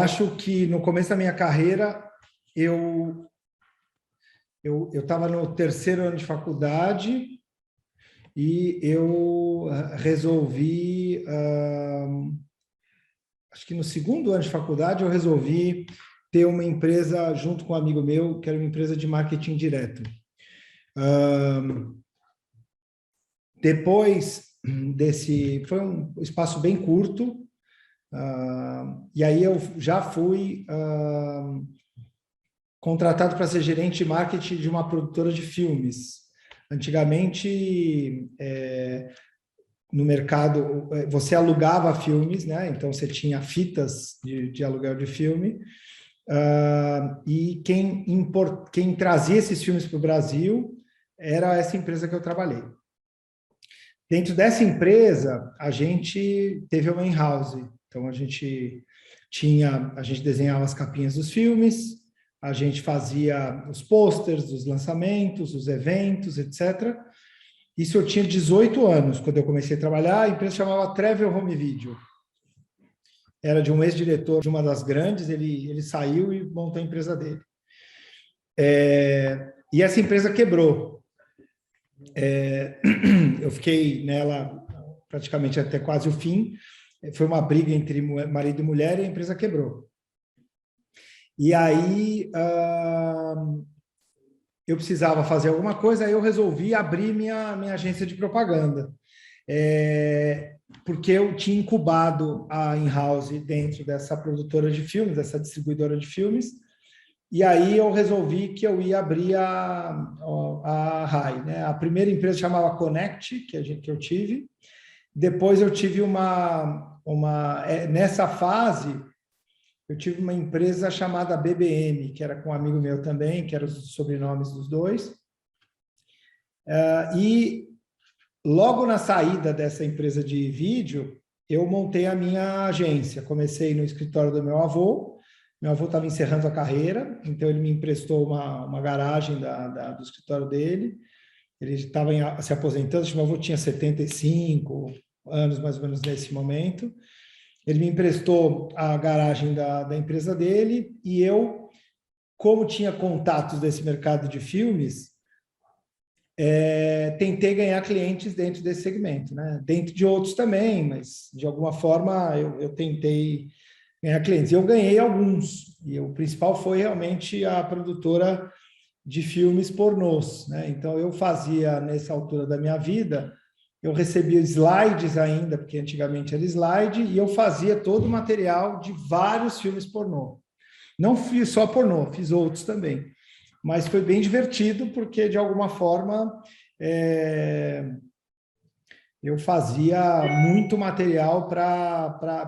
acho que no começo da minha carreira, eu estava no terceiro ano de faculdade e eu resolvi, acho que no segundo ano de faculdade, eu resolvi ter uma empresa junto com um amigo meu, que era uma empresa de marketing direto. Depois desse, foi um espaço bem curto, e aí eu já fui contratado para ser gerente de marketing de uma produtora de filmes. Antigamente, no mercado, você alugava filmes, né? Então, você tinha fitas de aluguel de filme, e quem trazia esses filmes para o Brasil era essa empresa que eu trabalhei. Dentro dessa empresa, a gente teve uma in-house. Então, a gente desenhava as capinhas dos filmes, a gente fazia os posters, os lançamentos, os eventos, etc. Isso eu tinha 18 anos, quando eu comecei a trabalhar. A empresa chamava Travel Home Video. Era de um ex-diretor de uma das grandes, ele saiu e montou a empresa dele. E essa empresa quebrou. Eu fiquei nela praticamente até quase o fim. Foi uma briga entre marido e mulher e a empresa quebrou. E aí eu precisava fazer alguma coisa, aí eu resolvi abrir minha agência de propaganda. Porque eu tinha incubado a in-house dentro dessa produtora de filmes, dessa distribuidora de filmes, e aí eu resolvi que eu ia abrir a RAI, né? A primeira empresa chamava Connect, que eu tive. Depois eu tive nessa fase, eu tive uma empresa chamada BBM, que era com um amigo meu também, que eram os sobrenomes dos dois. E logo na saída dessa empresa de vídeo, eu montei a minha agência. Comecei no escritório do meu avô. Meu avô estava encerrando a carreira, então ele me emprestou uma garagem do escritório dele. Ele estava se aposentando, meu avô tinha 75 anos, mais ou menos, nesse momento. Ele me emprestou a garagem da empresa dele e eu, como tinha contatos desse mercado de filmes, tentei ganhar clientes dentro desse segmento, né? Dentro de outros também, mas de alguma forma eu tentei ganhar clientes. E eu ganhei alguns, e o principal foi realmente a produtora de filmes pornôs, né? Então eu fazia, nessa altura da minha vida, eu recebia slides ainda, porque antigamente era slide, e eu fazia todo o material de vários filmes pornô. Não fiz só pornô, fiz outros também. Mas foi bem divertido, porque, de alguma forma, eu fazia muito material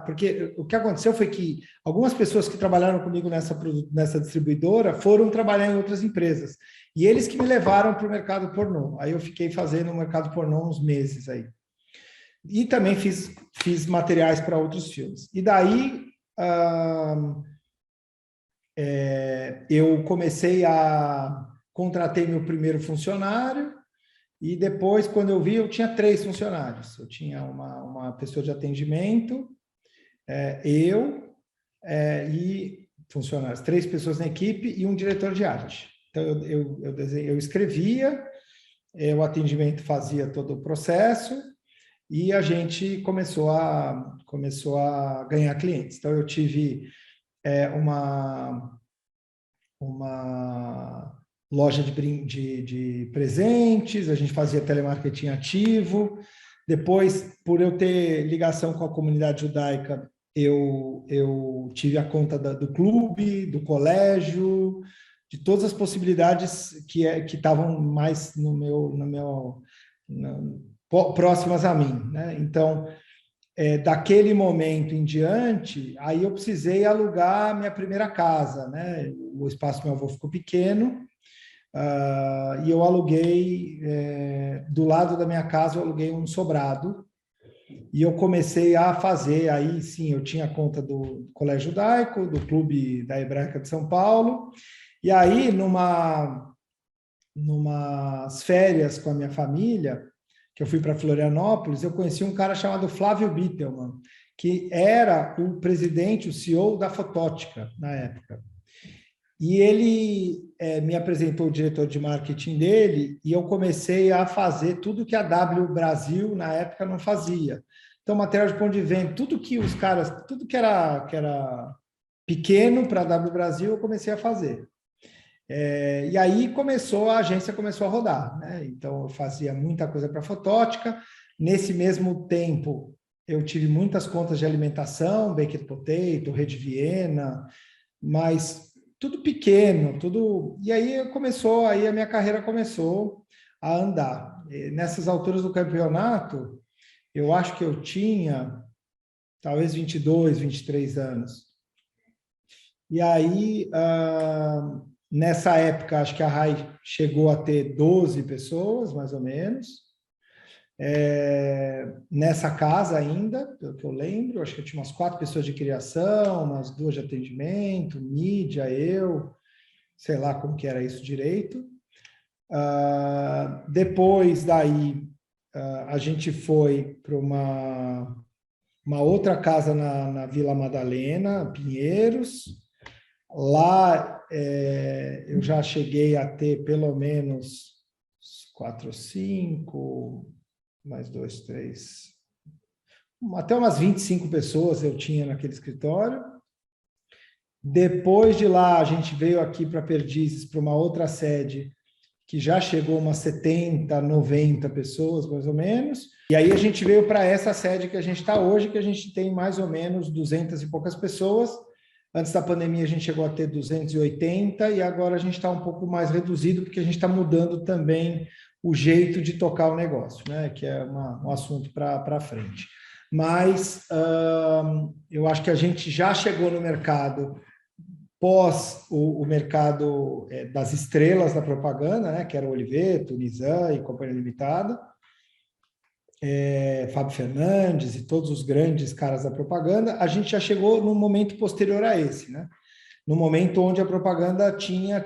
porque o que aconteceu foi que algumas pessoas que trabalharam comigo nessa distribuidora foram trabalhar em outras empresas. E eles que me levaram para o mercado pornô. Aí eu fiquei fazendo o mercado pornô uns meses aí. E também fiz materiais para outros filmes. E daí eu contratei meu primeiro funcionário, e depois, quando eu vi, eu tinha 3 funcionários. Eu tinha uma pessoa de atendimento, e funcionários, 3 pessoas na equipe e um diretor de arte. Então, eu escrevia, o atendimento fazia todo o processo, e a gente começou a ganhar clientes. Então, eu tive uma loja de presentes, a gente fazia telemarketing ativo. Depois, por eu ter ligação com a comunidade judaica, eu tive a conta do clube, do colégio, de todas as possibilidades que estavam mais próximas a mim, né? Então, daquele momento em diante, aí eu precisei alugar a minha primeira casa, né? O espaço do meu avô ficou pequeno, e eu aluguei, do lado da minha casa, eu aluguei um sobrado, e eu comecei a fazer, aí sim, eu tinha conta do Colégio Judaico, do Clube da Hebraica de São Paulo, e aí, numas férias com a minha família, que eu fui para Florianópolis, eu conheci um cara chamado Flávio Bittelman, que era o presidente, o CEO da Fotótica, na época. E ele me apresentou o diretor de marketing dele e eu comecei a fazer tudo que a W Brasil, na época, não fazia. Então, material de ponto de venda, tudo que os caras, tudo que era pequeno para a W Brasil, eu comecei a fazer. E aí a agência começou a rodar, né? Então, eu fazia muita coisa para a Fotótica. Nesse mesmo tempo, eu tive muitas contas de alimentação, Baked Potato, Rede Viena, mas tudo pequeno, tudo. E aí aí a minha carreira começou a andar. E nessas alturas do campeonato, eu acho que eu tinha talvez 22, 23 anos. E aí, nessa época, acho que a RAI chegou a ter 12 pessoas, mais ou menos. Nessa casa ainda, pelo que eu lembro, acho que eu tinha umas 4 pessoas de criação, umas 2 de atendimento, mídia, eu, sei lá como que era isso direito. Depois daí, a gente foi para uma outra casa na Vila Madalena, Pinheiros. Lá eu já cheguei a ter pelo menos 4 ou 5, mais 2, 3, até umas 25 pessoas eu tinha naquele escritório. Depois de lá, a gente veio aqui para Perdizes, para uma outra sede, que já chegou umas 70, 90 pessoas, mais ou menos. E aí a gente veio para essa sede que a gente está hoje, que a gente tem mais ou menos 200 e poucas pessoas. Antes da pandemia, a gente chegou a ter 280 e agora a gente está um pouco mais reduzido, porque a gente está mudando também o jeito de tocar o negócio, né? Que é um assunto para frente. Mas eu acho que a gente já chegou no mercado pós o mercado das estrelas da propaganda, né? Que era o Oliveto, Nizam e Companhia Limitada, Fábio Fernandes e todos os grandes caras da propaganda. A gente já chegou num momento posterior a esse, né? No momento onde a propaganda tinha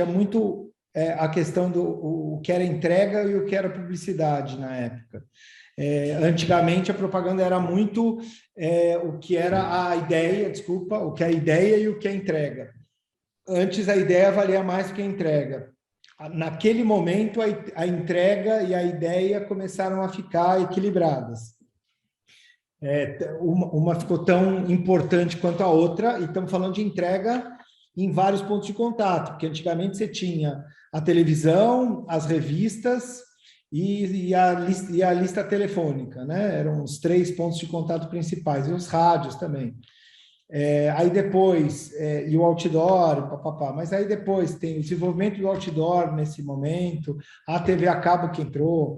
muito a questão do o que era entrega e o que era publicidade na época. Antigamente a propaganda era muito o que era a ideia, o que é a ideia e o que é a entrega. Antes a ideia valia mais do que a entrega. Naquele momento a entrega e a ideia começaram a ficar equilibradas. Uma ficou tão importante quanto a outra, e estamos falando de entrega em vários pontos de contato, porque antigamente você tinha a televisão, as revistas e a lista telefônica, né? Eram os 3 pontos de contato principais, e os rádios também. Aí depois, e o outdoor, papapá. Mas aí depois tem o desenvolvimento do outdoor nesse momento, a TV a cabo que entrou,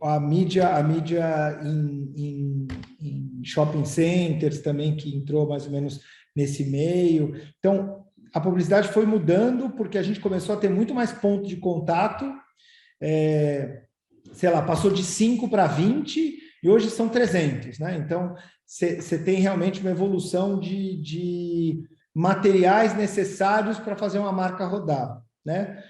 a mídia em shopping centers também, que entrou mais ou menos nesse meio. Então, a publicidade foi mudando porque a gente começou a ter muito mais pontos de contato, sei lá, passou de 5 para 20 e hoje são 300, né? Então, você tem realmente uma evolução de materiais necessários para fazer uma marca rodar, né?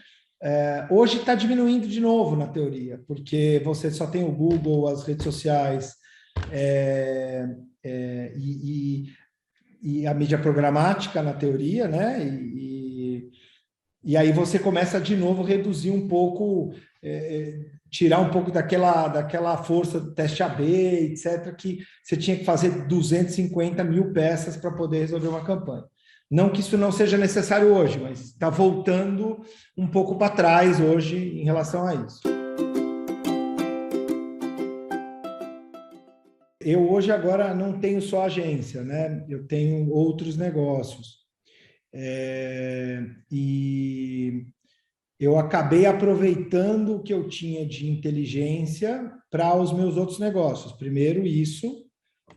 Hoje está diminuindo de novo na teoria, porque você só tem o Google, as redes sociais e a mídia programática na teoria, né? E aí você começa de novo a reduzir um pouco, tirar um pouco daquela força do teste AB, etc., que você tinha que fazer 250 mil peças para poder resolver uma campanha. Não que isso não seja necessário hoje, mas está voltando um pouco para trás hoje em relação a isso. Eu hoje agora não tenho só agência, né? Eu tenho outros negócios. E eu acabei aproveitando o que eu tinha de inteligência para os meus outros negócios. Primeiro isso,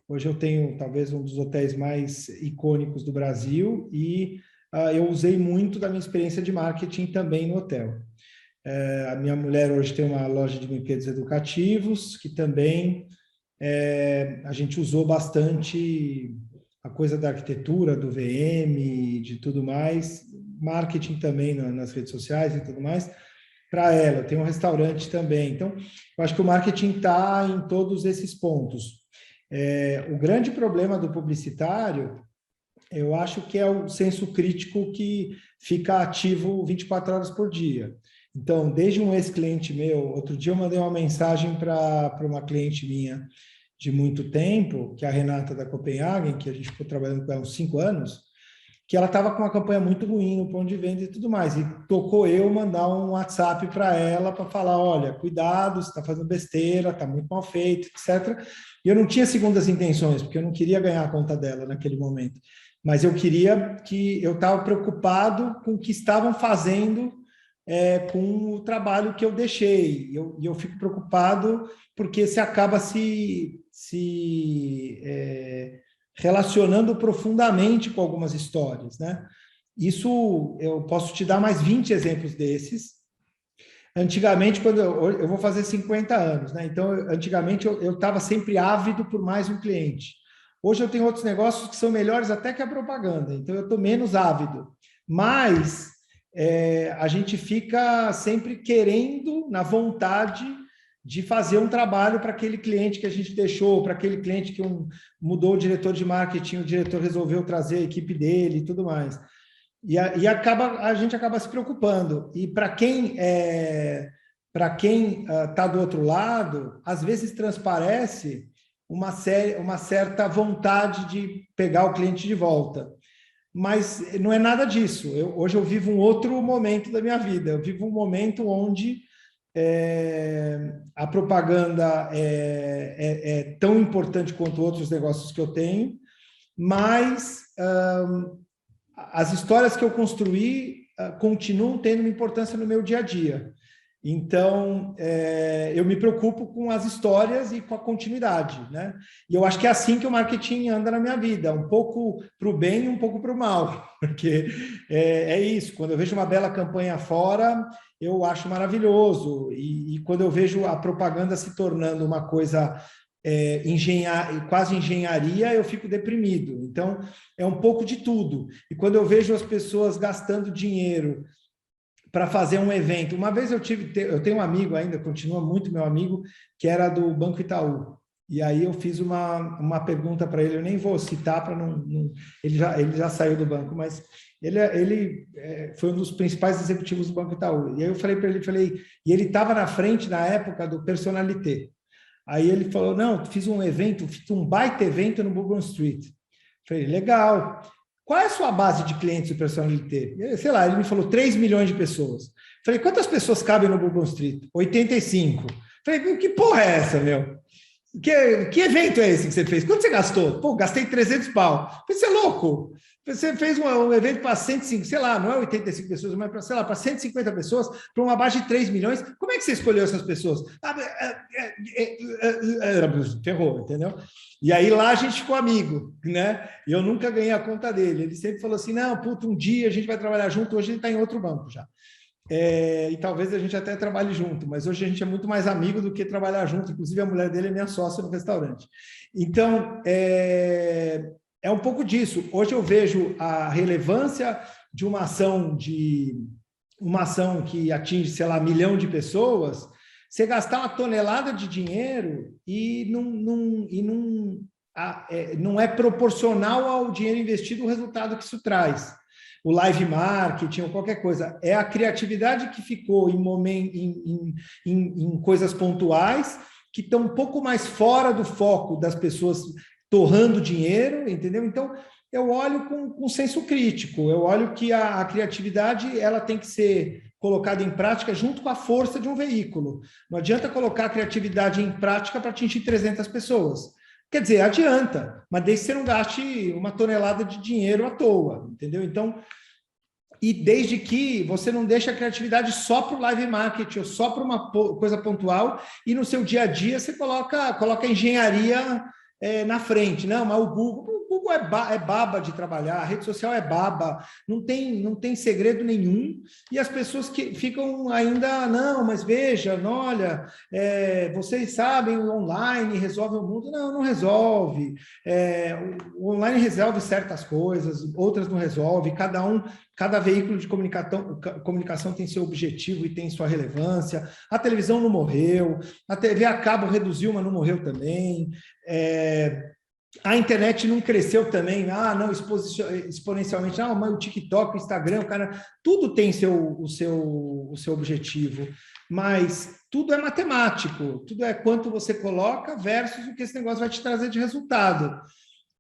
hoje eu tenho talvez um dos hotéis mais icônicos do Brasil e eu usei muito da minha experiência de marketing também no hotel. A minha mulher hoje tem uma loja de brinquedos educativos, que também a gente usou bastante a coisa da arquitetura, do VM, de tudo mais, marketing também nas redes sociais e tudo mais, para ela. Eu tenho um restaurante também. Então, eu acho que o marketing está em todos esses pontos. O grande problema do publicitário, eu acho que é o senso crítico que fica ativo 24 horas por dia. Então, desde um ex-cliente meu, outro dia eu mandei uma mensagem para uma cliente minha de muito tempo, que é a Renata da Copenhagen, que a gente ficou trabalhando com ela uns 5 anos, que ela estava com uma campanha muito ruim no ponto de venda e tudo mais. E tocou eu mandar um WhatsApp para ela para falar, olha, cuidado, você está fazendo besteira, está muito mal feito, etc. E eu não tinha segundas intenções, porque eu não queria ganhar a conta dela naquele momento. Mas eu estava preocupado com o que estavam fazendo com o trabalho que eu deixei. E eu fico preocupado porque você acaba se relacionando profundamente com algumas histórias, né? Isso, eu posso te dar mais 20 exemplos desses. Antigamente, quando eu vou fazer 50 anos, né? Então, antigamente eu estava sempre ávido por mais um cliente. Hoje eu tenho outros negócios que são melhores até que a propaganda, então eu estou menos ávido. Mas a gente fica sempre querendo, na vontade de fazer um trabalho para aquele cliente que a gente deixou, para aquele cliente que mudou o diretor de marketing, o diretor resolveu trazer a equipe dele e tudo mais. E a gente acaba se preocupando. E para quem está do outro lado, às vezes transparece uma certa vontade de pegar o cliente de volta. Mas não é nada disso. Hoje eu vivo um outro momento da minha vida. Eu vivo um momento onde a propaganda é tão importante quanto outros negócios que eu tenho, mas as histórias que eu construí continuam tendo uma importância no meu dia a dia. Então, eu me preocupo com as histórias e com a continuidade, né? E eu acho que é assim que o marketing anda na minha vida, um pouco para o bem e um pouco para o mal, porque é isso, quando eu vejo uma bela campanha fora, eu acho maravilhoso, e quando eu vejo a propaganda se tornando uma coisa quase engenharia, eu fico deprimido. Então, é um pouco de tudo. E quando eu vejo as pessoas gastando dinheiro para fazer um evento. Uma vez eu tenho um amigo ainda, continua muito meu amigo, que era do Banco Itaú. E aí eu fiz uma pergunta para ele, eu nem vou citar para não ele já saiu do banco, mas ele foi um dos principais executivos do Banco Itaú. E aí eu falei para ele, e ele estava na frente na época do Personalité. Aí ele falou, não, fiz um baita evento no Bourbon Street. Falei, legal. Qual é a sua base de clientes do Personalité? Sei lá, ele me falou 3 milhões de pessoas. Falei, quantas pessoas cabem no Bourbon Street? 85. Falei, que porra é essa, meu? Que evento é esse que você fez? Quanto você gastou? Pô, gastei 300 pau. Falei, você é louco? Você fez um evento para 105, sei lá, não é 85 pessoas, mas para 150 pessoas, para uma base de 3 milhões. Como é que você escolheu essas pessoas? Ferrou, entendeu? E aí lá a gente ficou amigo, né? E eu nunca ganhei a conta dele. Ele sempre falou assim, não, puta, um dia a gente vai trabalhar junto, hoje ele está em outro banco já. E talvez a gente até trabalhe junto, mas hoje a gente é muito mais amigo do que trabalhar junto. Inclusive, a mulher dele é minha sócia no restaurante. Então, é um pouco disso. Hoje eu vejo a relevância de uma ação que atinge, sei lá, 1 milhão de pessoas, você gastar uma tonelada de dinheiro e não é proporcional ao dinheiro investido o resultado que isso traz. O live marketing ou qualquer coisa. É a criatividade que ficou em coisas pontuais que estão um pouco mais fora do foco das pessoas torrando dinheiro, entendeu? Então, eu olho com senso crítico, eu olho que a criatividade ela tem que ser colocada em prática junto com a força de um veículo. Não adianta colocar a criatividade em prática para atingir 300 pessoas. Quer dizer, adianta, mas desde que você não gaste 1 tonelada de dinheiro à toa, entendeu? Então, e desde que você não deixe a criatividade só para o live marketing ou só para uma coisa pontual e no seu dia a dia você coloca a engenharia na frente. Não, mas o Google Google é baba de trabalhar, a rede social é baba, não tem segredo nenhum, e as pessoas que ficam ainda, não, mas veja, olha, vocês sabem, o online resolve o mundo. Não, não resolve. O online resolve certas coisas, outras não resolve, cada veículo de comunicação tem seu objetivo e tem sua relevância. A televisão não morreu, a TV a cabo reduziu, mas não morreu também. A internet não cresceu também, não, exponencialmente, mas o TikTok, o Instagram, o cara, tudo tem o seu objetivo, mas tudo é matemático, tudo é quanto você coloca versus o que esse negócio vai te trazer de resultado.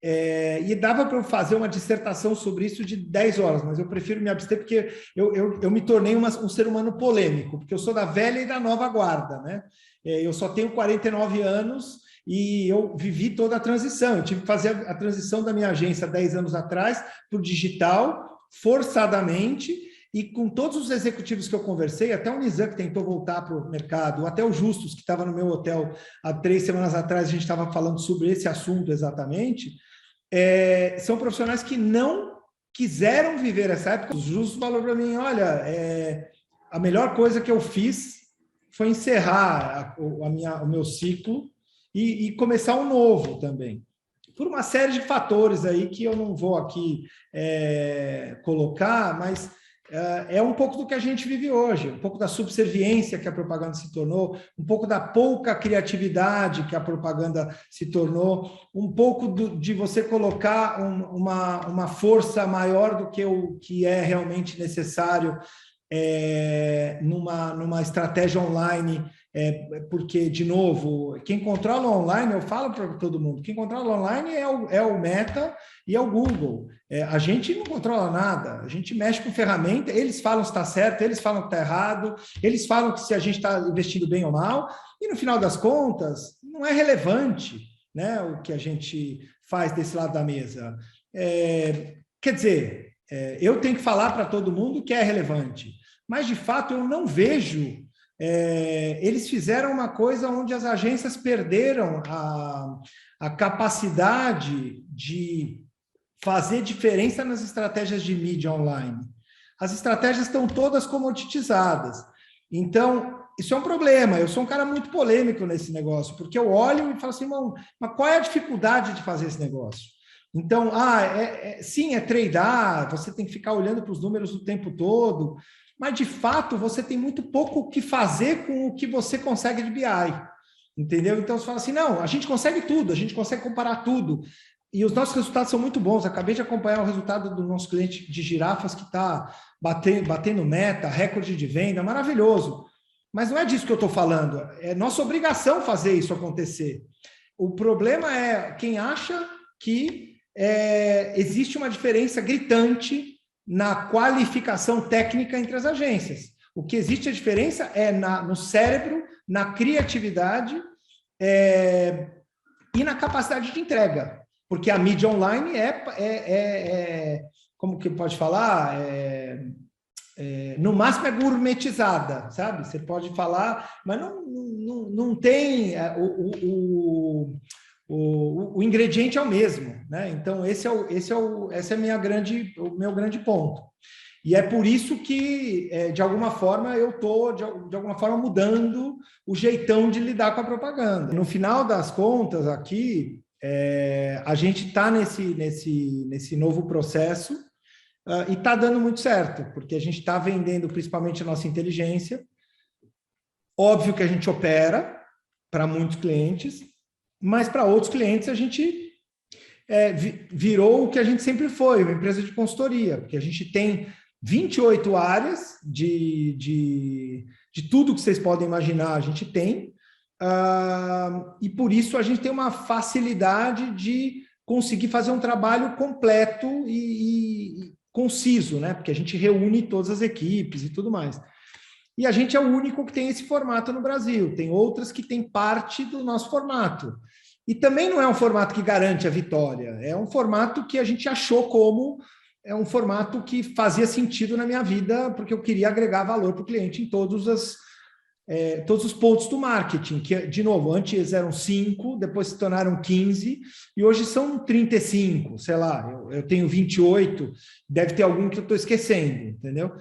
E dava para eu fazer uma dissertação sobre isso de 10 horas, mas eu prefiro me abster porque eu me tornei um ser humano polêmico, porque eu sou da velha e da nova guarda, né? Eu só tenho 49 anos e eu vivi toda a transição. Eu tive que fazer a transição da minha agência 10 anos atrás para o digital, forçadamente, e com todos os executivos que eu conversei, até o Nizam, que tentou voltar para o mercado, até o Justus, que estava no meu hotel há 3 semanas atrás, a gente estava falando sobre esse assunto exatamente. São profissionais que não quiseram viver essa época. O Justus falou para mim, olha, a melhor coisa que eu fiz foi encerrar o meu ciclo e começar um novo também, por uma série de fatores aí que eu não vou aqui colocar, mas é um pouco do que a gente vive hoje, um pouco da subserviência que a propaganda se tornou, um pouco da pouca criatividade que a propaganda se tornou, um pouco de você colocar uma força maior do que o que é realmente necessário numa estratégia online, porque, de novo, quem controla online, eu falo para todo mundo, quem controla online é o Meta e é o Google. A gente não controla nada, a gente mexe com ferramenta, eles falam se está certo, eles falam que está errado, eles falam que se a gente está investindo bem ou mal, e no final das contas, não é relevante, né, o que a gente faz desse lado da mesa. Quer dizer, eu tenho que falar para todo mundo que é relevante, mas, de fato, eu não vejo. Eles fizeram uma coisa onde as agências perderam a capacidade de fazer diferença nas estratégias de mídia online. As estratégias estão todas comoditizadas. Então, isso é um problema. Eu sou um cara muito polêmico nesse negócio, porque eu olho e falo assim, mas qual é a dificuldade de fazer esse negócio? Então, sim, é tradear, você tem que ficar olhando para os números o tempo todo, mas, de fato, você tem muito pouco o que fazer com o que você consegue de BI, entendeu? Então, você fala assim, não, a gente consegue tudo, a gente consegue comparar tudo, e os nossos resultados são muito bons. Acabei de acompanhar o resultado do nosso cliente de girafas, que está batendo meta, recorde de venda, maravilhoso. Mas não é disso que eu estou falando, é nossa obrigação fazer isso acontecer. O problema é quem acha que existe uma diferença gritante na qualificação técnica entre as agências. O que existe a diferença é no cérebro, na criatividade e na capacidade de entrega. Porque a mídia online como que pode falar? No máximo é gourmetizada, sabe? Você pode falar, mas não tem o ingrediente é o mesmo, né? Então, esse é o meu grande ponto. E é por isso que, de alguma forma, eu estou, de alguma forma, mudando o jeitão de lidar com a propaganda. No final das contas, aqui, a gente está nesse novo processo e está dando muito certo, porque a gente está vendendo principalmente a nossa inteligência. Óbvio que a gente opera para muitos clientes, mas para outros clientes a gente virou o que a gente sempre foi, uma empresa de consultoria, porque a gente tem 28 áreas de tudo que vocês podem imaginar, a gente tem, e por isso a gente tem uma facilidade de conseguir fazer um trabalho completo e conciso, né? Porque a gente reúne todas as equipes e tudo mais. E a gente é o único que tem esse formato no Brasil. Tem outras que têm parte do nosso formato. E também não é um formato que garante a vitória. É um formato que a gente achou como um formato que fazia sentido na minha vida, porque eu queria agregar valor para o cliente em todas todos os pontos do marketing, que, de novo, antes eram 5, depois se tornaram 15, e hoje são 35, sei lá, eu tenho 28, deve ter algum que eu estou esquecendo, entendeu?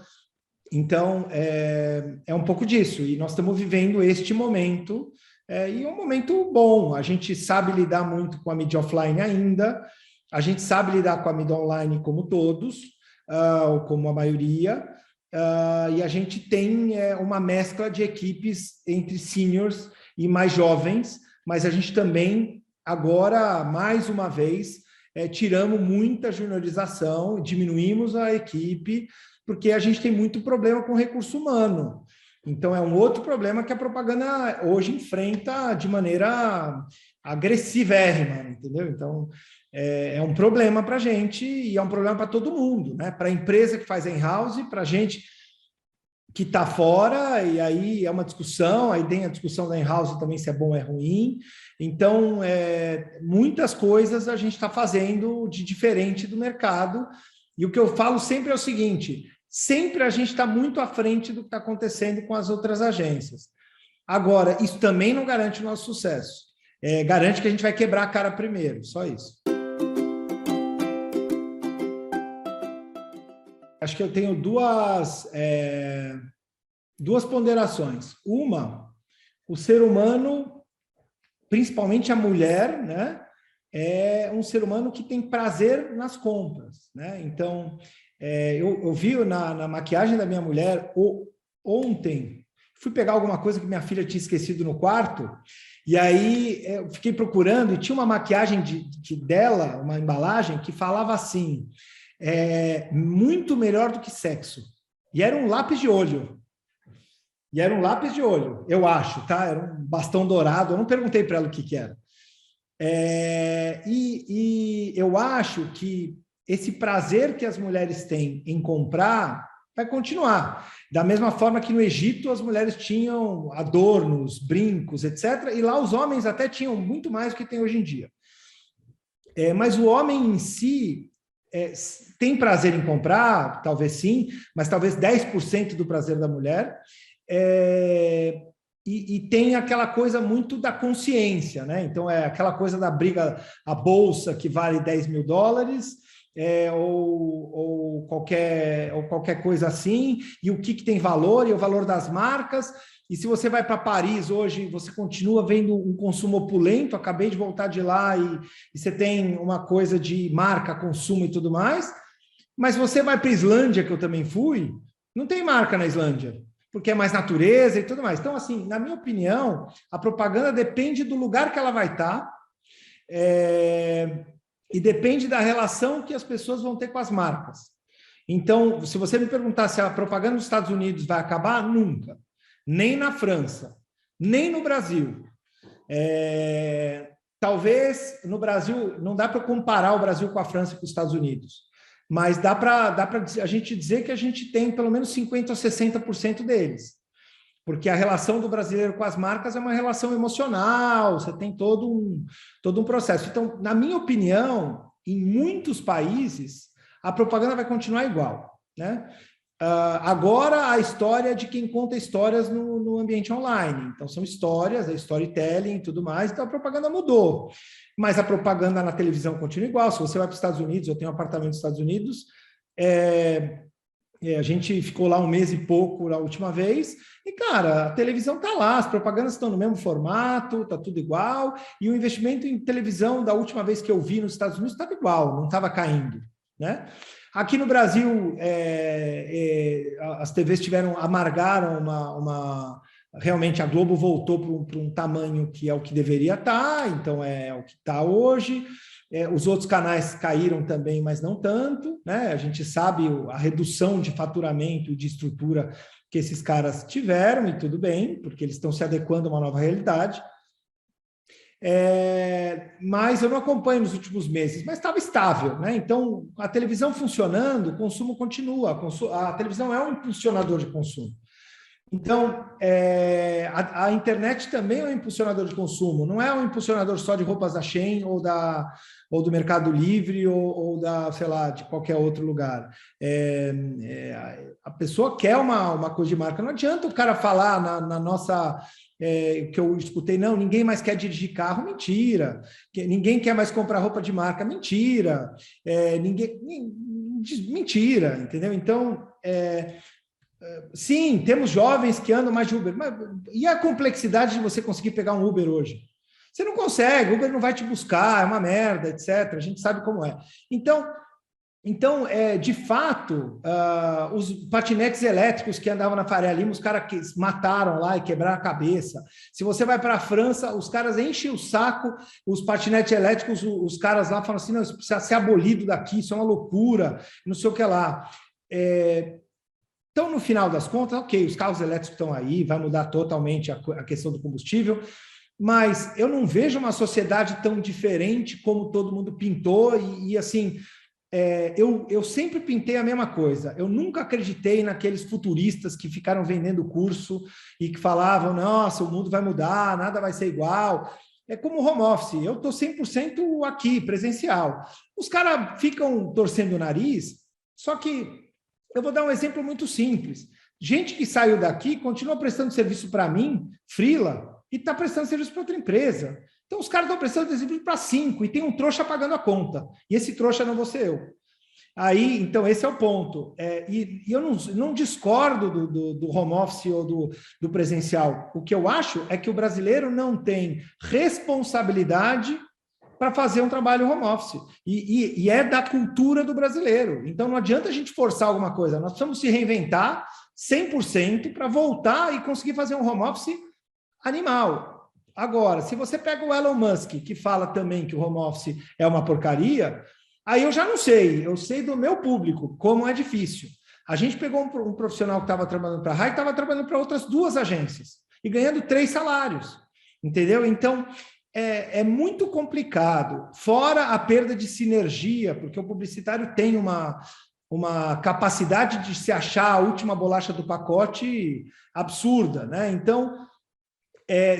Então, é um pouco disso, e nós estamos vivendo este momento, e é um momento bom, a gente sabe lidar muito com a mídia offline ainda, a gente sabe lidar com a mídia online como todos, ou como a maioria, e a gente tem uma mescla de equipes entre seniors e mais jovens, mas a gente também, agora, mais uma vez, tiramos muita juniorização, diminuímos a equipe, porque a gente tem muito problema com recurso humano. Então, é um outro problema que a propaganda hoje enfrenta de maneira agressivérrima, entendeu? Então, é um problema para a gente e é um problema para todo mundo, né? Para a empresa que faz in-house, para a gente que está fora, e aí é uma discussão, aí tem a discussão da in-house também se é bom ou é ruim. Então, muitas coisas a gente está fazendo de diferente do mercado, e o que eu falo sempre é o seguinte, sempre a gente está muito à frente do que está acontecendo com as outras agências. Agora, isso também não garante o nosso sucesso. Garante que a gente vai quebrar a cara primeiro, só isso. Acho que eu tenho duas ponderações. Uma, o ser humano, principalmente a mulher, né, é um ser humano que tem prazer nas compras, né? Então, eu vi na maquiagem da minha mulher ontem, fui pegar alguma coisa que minha filha tinha esquecido no quarto, e aí eu fiquei procurando, e tinha uma maquiagem dela, uma embalagem, que falava assim, muito melhor do que sexo. E era um lápis de olho. Eu acho, tá? Era um bastão dourado, eu não perguntei para ela o que era. E eu acho que esse prazer que as mulheres têm em comprar vai continuar. Da mesma forma que no Egito as mulheres tinham adornos, brincos, etc. E lá os homens até tinham muito mais do que tem hoje em dia. Mas o homem em si tem prazer em comprar, talvez sim, mas talvez 10% do prazer da mulher. E tem aquela coisa muito da consciência, né? Então, é aquela coisa da briga, a bolsa que vale $10 mil, ou qualquer coisa assim, e o que tem valor, e o valor das marcas. E se você vai para Paris hoje, você continua vendo um consumo opulento, acabei de voltar de lá, e você tem uma coisa de marca, consumo e tudo mais, mas você vai para a Islândia, que eu também fui, não tem marca na Islândia, porque é mais natureza e tudo mais. Então, assim, na minha opinião, a propaganda depende do lugar que ela vai estar, e depende da relação que as pessoas vão ter com as marcas. Então, se você me perguntar se a propaganda dos Estados Unidos vai acabar, nunca. Nem na França, nem no Brasil. Talvez no Brasil, não dá para comparar o Brasil com a França e com os Estados Unidos, mas dá para a gente dizer que a gente tem pelo menos 50% ou 60% deles. Porque a relação do brasileiro com as marcas é uma relação emocional, você tem todo um processo. Então, na minha opinião, em muitos países, a propaganda vai continuar igual, né? Agora, a história é de quem conta histórias no ambiente online. Então, são histórias, é storytelling e tudo mais, então a propaganda mudou. Mas a propaganda na televisão continua igual. Se você vai para os Estados Unidos, eu tenho um apartamento nos Estados Unidos, a gente ficou lá um mês e pouco na última vez, e, cara, a televisão está lá, as propagandas estão no mesmo formato, está tudo igual, e o investimento em televisão da última vez que eu vi nos Estados Unidos estava igual, não estava caindo, né? Aqui no Brasil, as TVs amargaram realmente a Globo voltou para um tamanho que é o que deveria estar, então é o que está hoje. Os outros canais caíram também, mas não tanto, né? A gente sabe a redução de faturamento e de estrutura que esses caras tiveram, e tudo bem, porque eles estão se adequando a uma nova realidade. Mas eu não acompanho nos últimos meses, mas estava estável, né? Então, a televisão funcionando, o consumo continua, a televisão é um impulsionador de consumo. Então, a internet também é um impulsionador de consumo, não é um impulsionador só de roupas da Shein ou do Mercado Livre ou da, sei lá, de qualquer outro lugar. A pessoa quer uma coisa de marca. Não adianta o cara falar na nossa... que eu escutei, não, ninguém mais quer dirigir carro, mentira. Ninguém quer mais comprar roupa de marca, mentira. Mentira, entendeu? Então, sim, temos jovens que andam mais de Uber, mas e a complexidade de você conseguir pegar um Uber hoje? Você não consegue, o Uber não vai te buscar, é uma merda, etc. A gente sabe como é. Então, de fato, os patinetes elétricos que andavam na Faria Lima, os caras que mataram lá e quebraram a cabeça. Se você vai para a França, os caras enchem o saco, os patinetes elétricos, os caras lá falam assim, não, isso precisa ser abolido daqui, isso é uma loucura, não sei o que lá. Então, no final das contas, ok, os carros elétricos estão aí, vai mudar totalmente a questão do combustível, mas eu não vejo uma sociedade tão diferente como todo mundo pintou, e assim, eu sempre pintei a mesma coisa. Eu nunca acreditei naqueles futuristas que ficaram vendendo curso e que falavam, nossa, o mundo vai mudar, nada vai ser igual. É como o home office, eu estou 100% aqui, presencial. Os caras ficam torcendo o nariz, só que eu vou dar um exemplo muito simples. Gente que saiu daqui continua prestando serviço para mim, freela, e está prestando serviço para outra empresa. Então, os caras estão prestando serviço para 5 e tem um trouxa pagando a conta. E esse trouxa não vou ser eu. Aí, então, esse é o ponto. E eu não discordo do home office ou do presencial. O que eu acho é que o brasileiro não tem responsabilidade para fazer um trabalho home office. E é da cultura do brasileiro. Então, não adianta a gente forçar alguma coisa. Nós precisamos se reinventar 100% para voltar e conseguir fazer um home office animal. Agora, se você pega o Elon Musk, que fala também que o home office é uma porcaria, aí eu já não sei. Eu sei do meu público como é difícil. A gente pegou um profissional que estava trabalhando para a RAI e estava trabalhando para outras 2 agências e ganhando 3 salários. Entendeu? Então, é muito complicado, fora a perda de sinergia, porque o publicitário tem uma capacidade de se achar a última bolacha do pacote absurda, né? Então,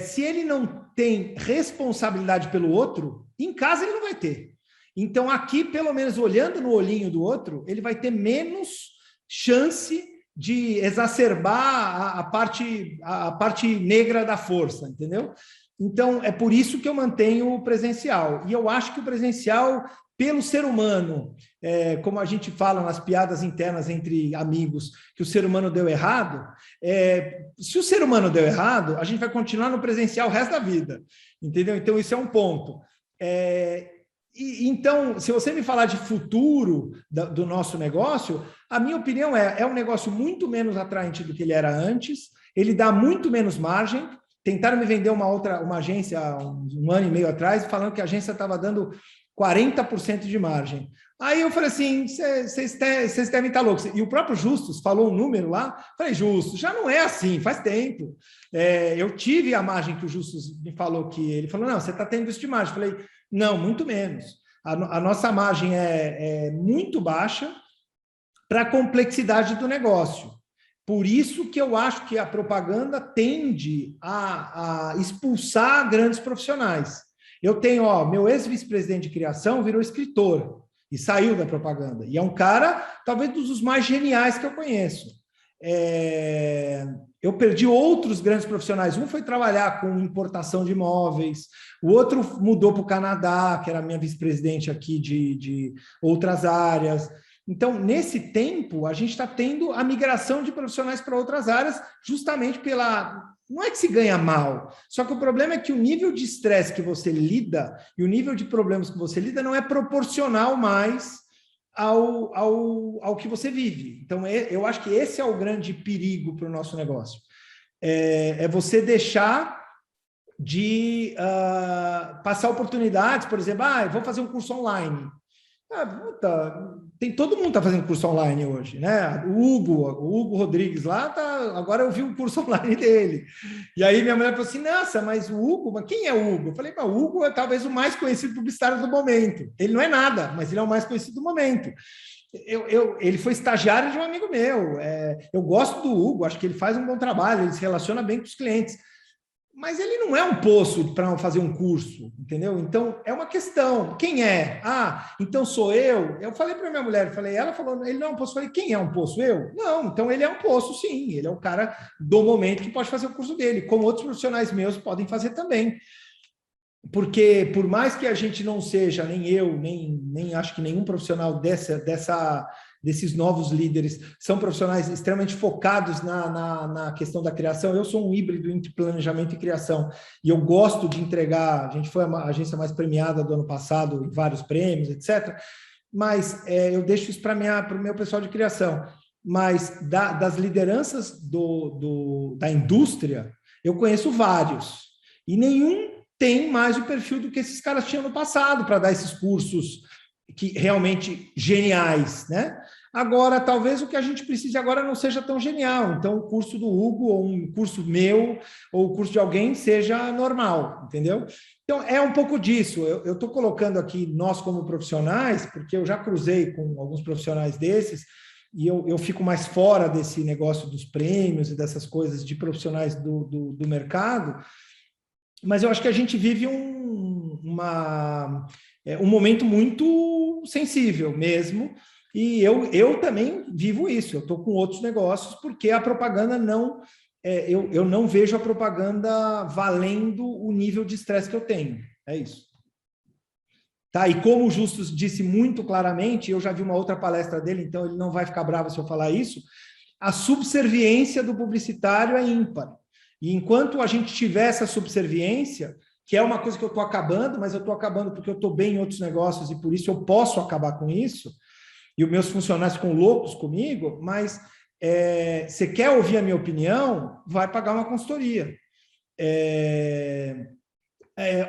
se ele não tem responsabilidade pelo outro, em casa ele não vai ter. Então, aqui, pelo menos olhando no olhinho do outro, ele vai ter menos chance de exacerbar a parte negra da força, entendeu? Então, é por isso que eu mantenho o presencial. E eu acho que o presencial, pelo ser humano, como a gente fala nas piadas internas entre amigos, que o ser humano deu errado, se o ser humano deu errado, a gente vai continuar no presencial o resto da vida, entendeu? Então, isso é um ponto. Então, se você me falar de futuro do nosso negócio, a minha opinião é um negócio muito menos atraente do que ele era antes, ele dá muito menos margem. Tentaram me vender uma agência um ano e meio atrás, falando que a agência estava dando 40% de margem. Aí eu falei assim, vocês devem estar loucos. E o próprio Justus falou um número lá, falei, Justus, já não é assim, faz tempo. Eu tive a margem que o Justus me falou que ele falou, não, você está tendo isso de margem. Eu falei, não, muito menos. A nossa margem é muito baixa para a complexidade do negócio. Por isso que eu acho que a propaganda tende a expulsar grandes profissionais. Eu tenho, meu ex-vice-presidente de criação virou escritor e saiu da propaganda. E é um cara, talvez, dos mais geniais que eu conheço. Eu perdi outros grandes profissionais. Um foi trabalhar com importação de imóveis, o outro mudou para o Canadá, que era a minha vice-presidente aqui de outras áreas. Então, nesse tempo, a gente está tendo a migração de profissionais para outras áreas, justamente pela... Não é que se ganha mal, só que o problema é que o nível de estresse que você lida e o nível de problemas que você lida não é proporcional mais ao que você vive. Então, eu acho que esse é o grande perigo para o nosso negócio. É você deixar de passar oportunidades, por exemplo, eu vou fazer um curso online. Todo mundo está fazendo curso online hoje, né? O Hugo Rodrigues lá, agora eu vi um curso online dele. E aí minha mulher falou assim, nossa, mas o Hugo, mas quem é o Hugo? Eu falei, o Hugo é talvez o mais conhecido publicitário do momento. Ele não é nada, mas ele é o mais conhecido do momento. Ele foi estagiário de um amigo meu. Eu gosto do Hugo, acho que ele faz um bom trabalho, ele se relaciona bem com os clientes. Mas ele não é um poço para fazer um curso, entendeu? Então, é uma questão. Quem é? Ah, então sou eu? Eu falei para minha mulher, ela falou, ele não é um poço. Eu falei, quem é um poço? Eu? Não, então ele é um poço, sim. Ele é o cara do momento que pode fazer o curso dele, como outros profissionais meus podem fazer também. Porque, por mais que a gente não seja, nem eu, nem acho que nenhum profissional desses novos líderes, são profissionais extremamente focados na questão da criação. Eu sou um híbrido entre planejamento e criação, e eu gosto de entregar. A gente foi a agência mais premiada do ano passado, em vários prêmios, etc. Mas eu deixo isso para o meu pessoal de criação. Mas das lideranças da indústria, eu conheço vários, e nenhum tem mais o perfil do que esses caras tinham no passado para dar esses cursos que realmente geniais, né? Agora, talvez o que a gente precise agora não seja tão genial. Então, o curso do Hugo, ou um curso meu, ou o curso de alguém seja normal, entendeu? Então, é um pouco disso. Eu estou colocando aqui nós como profissionais, porque eu já cruzei com alguns profissionais desses, e eu fico mais fora desse negócio dos prêmios e dessas coisas de profissionais do mercado. Mas eu acho que a gente vive um momento muito sensível mesmo, e eu também vivo isso. Eu estou com outros negócios, porque a propaganda não... eu não vejo a propaganda valendo o nível de estresse que eu tenho. É isso. Tá? E como o Justus disse muito claramente, eu já vi uma outra palestra dele, então ele não vai ficar bravo se eu falar isso, a subserviência do publicitário é ímpar. E enquanto a gente tiver essa subserviência, que é uma coisa que eu estou acabando, mas eu estou acabando porque eu estou bem em outros negócios e por isso eu posso acabar com isso, e os meus funcionários ficam loucos comigo, mas você quer ouvir a minha opinião, vai pagar uma consultoria.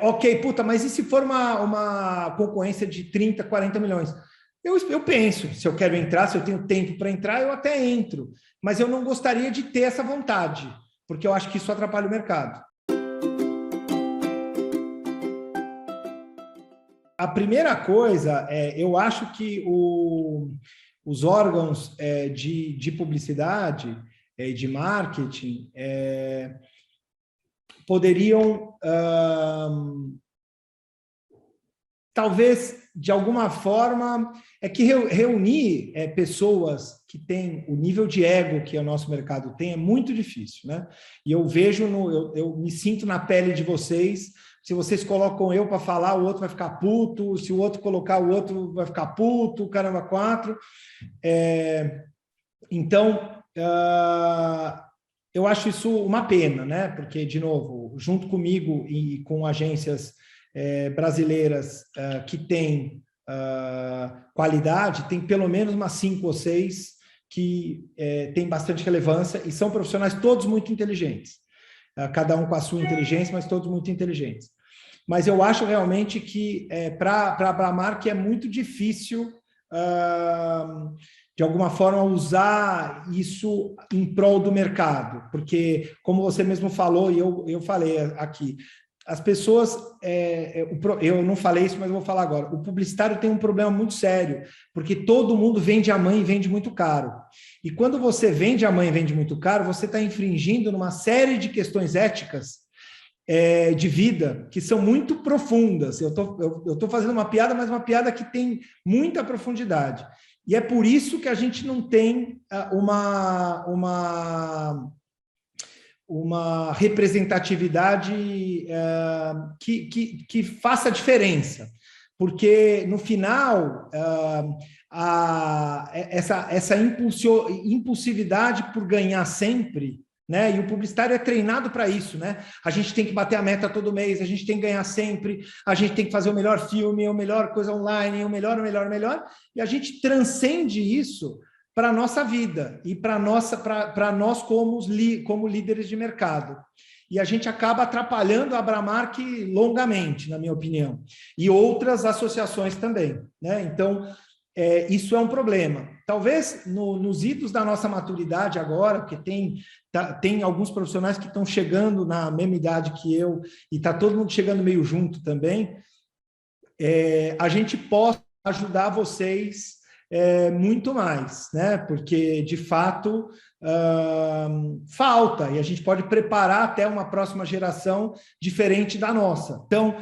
Ok, puta, mas e se for uma concorrência de 30, 40 milhões? Eu penso, se eu quero entrar, se eu tenho tempo para entrar, eu até entro, mas eu não gostaria de ter essa vontade, porque eu acho que isso atrapalha o mercado. A primeira coisa, eu acho que os órgãos de publicidade, de marketing, poderiam, talvez, de alguma forma, reunir pessoas que têm o nível de ego que o nosso mercado tem é muito difícil, né? E eu vejo, eu me sinto na pele de vocês. Se vocês colocam eu para falar, o outro vai ficar puto. Se o outro colocar, o outro vai ficar puto. Caramba, quatro. Então, eu acho isso uma pena, né? Porque, de novo, junto comigo e com agências brasileiras que têm qualidade, tem pelo menos umas 5 ou 6 que têm bastante relevância e são profissionais todos muito inteligentes. Cada um com a sua inteligência, mas todos muito inteligentes. Mas eu acho realmente que para a Abramark é muito difícil, de alguma forma, usar isso em prol do mercado, porque, como você mesmo falou, e eu falei aqui, as pessoas, eu não falei isso, mas eu vou falar agora, o publicitário tem um problema muito sério, porque todo mundo vende a mãe e vende muito caro. E quando você vende a mãe e vende muito caro, você está infringindo numa série de questões éticas de vida que são muito profundas. Eu tô fazendo uma piada, mas uma piada que tem muita profundidade. E é por isso que a gente não tem uma representatividade que faça diferença. Porque, no final, essa impulsividade por ganhar sempre, né? E o publicitário é treinado para isso, né? A gente tem que bater a meta todo mês, a gente tem que ganhar sempre, a gente tem que fazer o melhor filme, a melhor coisa online, o melhor, e a gente transcende isso para a nossa vida e para nós como líderes de mercado. E a gente acaba atrapalhando a Abramark longamente, na minha opinião, e outras associações também, né? Então, isso é um problema. Talvez nos idos da nossa maturidade agora, porque tem alguns profissionais que estão chegando na mesma idade que eu, e está todo mundo chegando meio junto também, a gente possa ajudar vocês muito mais, né? Porque, de fato, falta, e a gente pode preparar até uma próxima geração diferente da nossa. Então,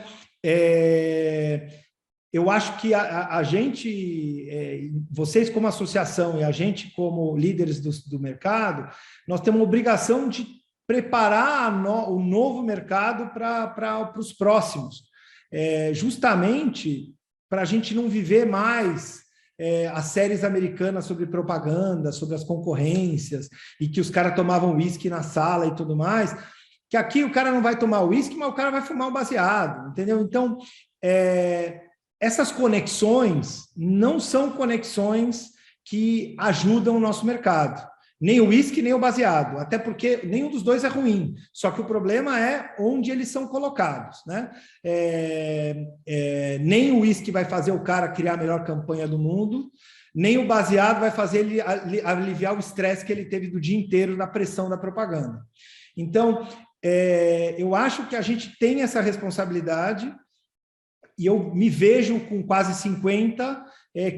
eu acho que a gente, vocês como associação e a gente como líderes do mercado, nós temos uma obrigação de preparar o novo mercado para os próximos, justamente para a gente não viver mais as séries americanas sobre propaganda, sobre as concorrências, e que os caras tomavam uísque na sala e tudo mais, que aqui o cara não vai tomar uísque, mas o cara vai fumar um baseado, entendeu? Então, essas conexões não são conexões que ajudam o nosso mercado. Nem o uísque, nem o baseado. Até porque nenhum dos dois é ruim. Só que o problema é onde eles são colocados, né? Nem o uísque vai fazer o cara criar a melhor campanha do mundo, nem o baseado vai fazer ele aliviar o estresse que ele teve do dia inteiro na pressão da propaganda. Então, eu acho que a gente tem essa responsabilidade, e eu me vejo com quase 50,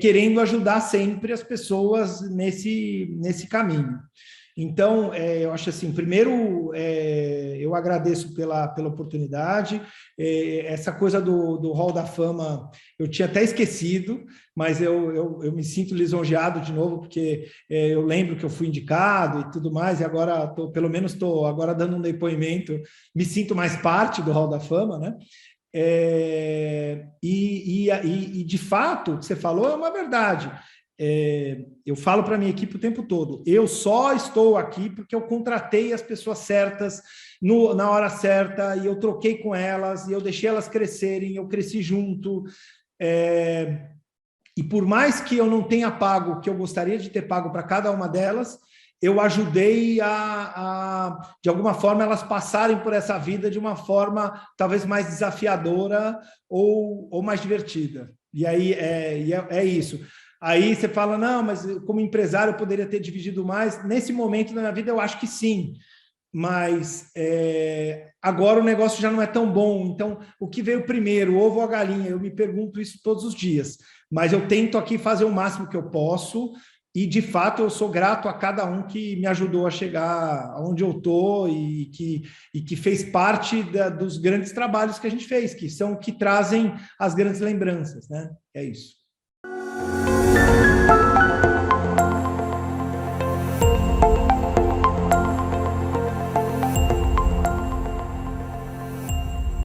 querendo ajudar sempre as pessoas nesse caminho. Então, eu acho assim, primeiro, eu agradeço pela oportunidade, essa coisa do Hall da Fama, eu tinha até esquecido, mas eu me sinto lisonjeado de novo, porque eu lembro que eu fui indicado e tudo mais, e agora, pelo menos estou agora dando um depoimento, me sinto mais parte do Hall da Fama, né? E de fato, o que você falou é uma verdade. Eu falo para a minha equipe o tempo todo, eu só estou aqui porque eu contratei as pessoas certas na hora certa, e eu troquei com elas, e eu deixei elas crescerem, eu cresci junto, e por mais que eu não tenha pago o que eu gostaria de ter pago para cada uma delas, eu ajudei de alguma forma, elas passarem por essa vida de uma forma talvez mais desafiadora ou mais divertida. E aí é isso. Aí você fala, não, mas como empresário eu poderia ter dividido mais. Nesse momento da minha vida eu acho que sim, mas agora o negócio já não é tão bom. Então, o que veio primeiro, o ovo ou a galinha? Eu me pergunto isso todos os dias, mas eu tento aqui fazer o máximo que eu posso. E, de fato, eu sou grato a cada um que me ajudou a chegar onde eu estou e que fez parte dos grandes trabalhos que a gente fez, que trazem as grandes lembranças, né? É isso.